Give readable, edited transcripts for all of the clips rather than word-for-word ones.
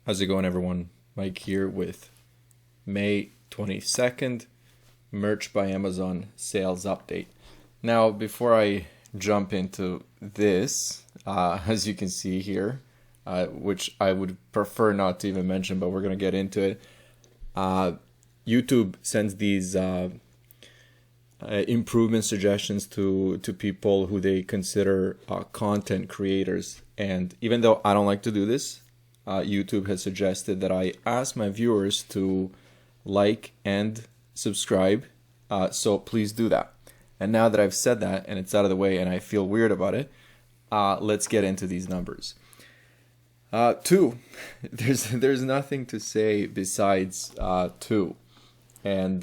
How's it going, everyone? Mike here with May 22nd Merch by Amazon sales update. Now, before I jump into this, as you can see here, which I would prefer not to even mention, but we're going to get into it. YouTube sends these improvement suggestions to people who they consider content creators. And even though I don't like to do this, YouTube has suggested that I ask my viewers to like and subscribe. So please do that. And now that I've said that and it's out of the way and I feel weird about it, let's get into these numbers. Two, there's nothing to say besides two. And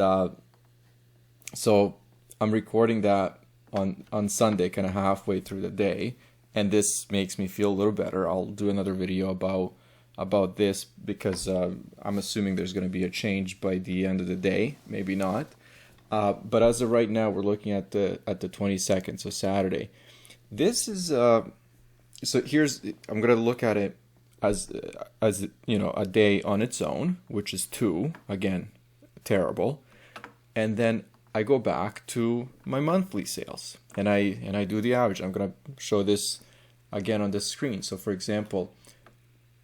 so I'm recording that on Sunday, kind of halfway through the day, and this makes me feel a little better. I'll do another video about this because I'm assuming there's going to be a change by the end of the day, maybe not. But as of right now, we're looking at the 22nd, so Saturday. This is so here's I'm going to look at it as you know, a day on its own, which is 2, again, terrible. And then I go back to my monthly sales and I do the average. I'm going to show this again on the screen. So for example,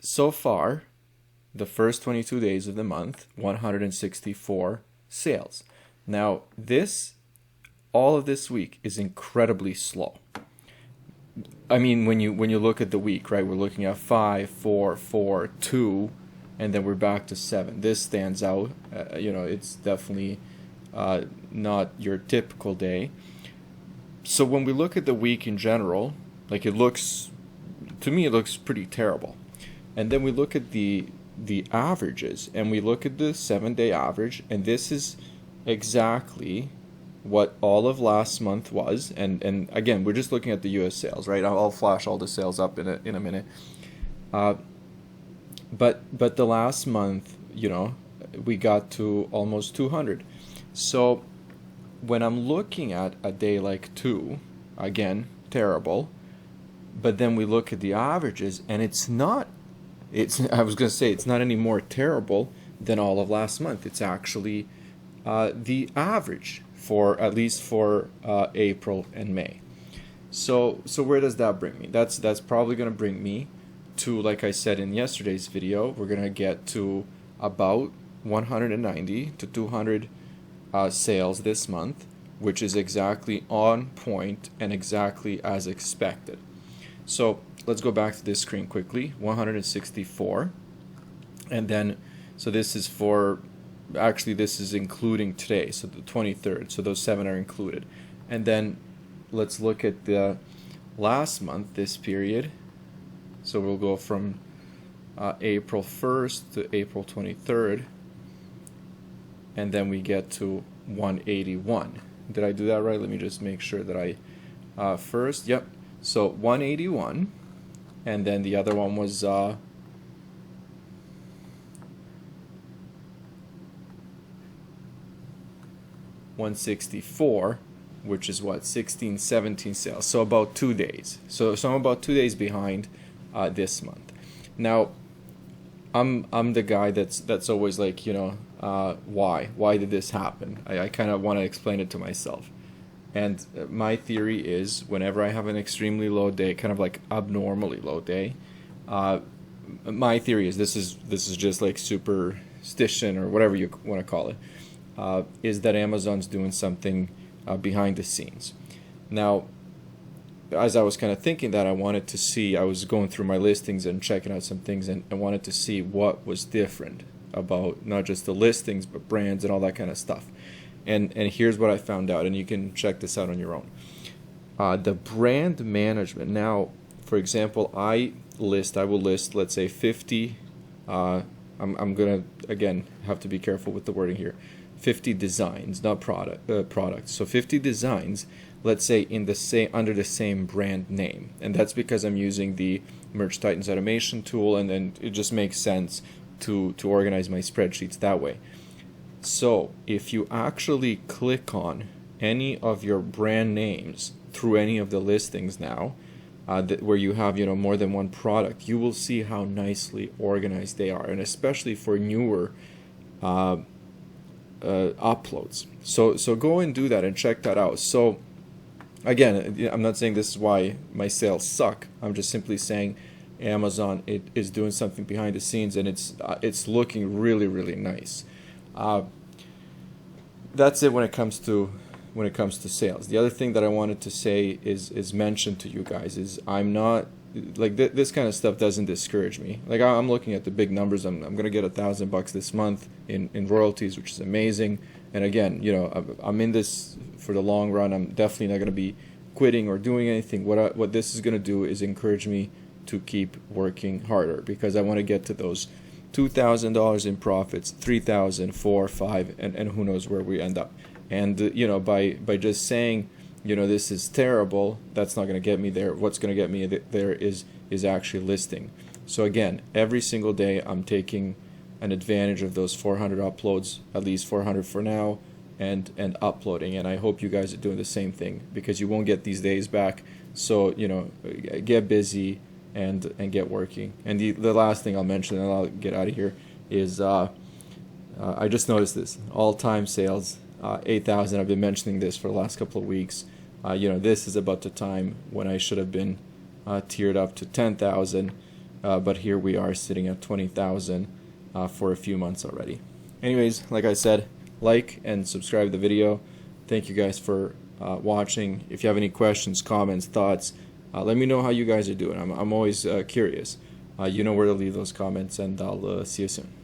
so far, the first 22 days of the month, 164 sales. Now, all of this week is incredibly slow. I mean, when you look at the week, right, we're looking at 5, 4, 4, 2, and then we're back to 7. This stands out. It's definitely not your typical day. So when we look at the week in general, like, to me, it looks pretty terrible. And then we look at the averages, and we look at the 7-day average, and this is exactly what all of last month was. And again, we're just looking at the US sales, right? I'll flash all the sales up in a minute. But the last month, we got to almost 200. So when I'm looking at a day like 2, again, terrible, but then we look at the averages, and I was going to say it's not any more terrible than all of last month. It's actually the average for at least for April and May. So where does that bring me? That's probably going to bring me to, like I said in yesterday's video, we're going to get to about 190 to 200 sales this month, which is exactly on point and exactly as expected. So let's go back to this screen quickly. 164, and then so this is this is including today, so the 23rd, so those 7 are included. And then let's look at the last month, this period. So we'll go from April 1st to April 23rd, and then we get to 181. Did I do that right? Let me just make sure that I first, yep. So 181, and then the other one was 164, which is what, 16, 17 sales. So about 2 days. So I'm about 2 days behind this month. Now, I'm the guy that's always like, why did this happen? I kind of want to explain it to myself. And my theory is, whenever I have an extremely low day, kind of like abnormally low day, my theory is, this is just like superstition or whatever you want to call it, is that Amazon's doing something behind the scenes. Now, as I was kind of thinking that, I was going through my listings and checking out some things, and I wanted to see what was different about not just the listings, but brands and all that kind of stuff. And here's what I found out, and you can check this out on your own. The brand management. Now, for example, I will list, let's say 50, I'm going to, again, have to be careful with the wording here, 50 designs, not products. So 50 designs, let's say under the same brand name. And that's because I'm using the Merch Titans automation tool, and then it just makes sense to organize my spreadsheets that way. So if you actually click on any of your brand names through any of the listings now, where you have, you know, more than one product, you will see how nicely organized they are, and especially for newer uploads. So go and do that and check that out. So again, I'm not saying this is why my sales suck. I'm just simply saying Amazon is doing something behind the scenes, and it's looking really, really nice. That's it when it comes to sales. The other thing that I wanted to say is mention to you guys is I'm not like this kind of stuff doesn't discourage me. Like I'm looking at the big numbers. I'm gonna get $1,000 this month in royalties, which is amazing. And again, you know, I'm in this for the long run. I'm definitely not gonna be quitting or doing anything. What this is gonna do is encourage me to keep working harder, because I want to get to those $2,000 in profits, 3,000, 4, 5, and who knows where we end up. And you know, by just saying, you know, this is terrible, that's not going to get me there. What's going to get me there is actually listing. So again, every single day I'm taking an advantage of those 400 uploads, at least 400 for now, and uploading. And I hope you guys are doing the same thing, because you won't get these days back. So, you know, get busy and get working. And the last thing I'll mention, and I'll get out of here, is I just noticed this all-time sales, 8,000. I've been mentioning this for the last couple of weeks. You know, this is about the time when I should have been tiered up to 10,000, but here we are sitting at 20,000 for a few months already. Anyways, like I said, like and subscribe to the video. Thank you guys for watching. If you have any questions, comments, thoughts, let me know how you guys are doing. I'm always curious. You know where to leave those comments, and I'll see you soon.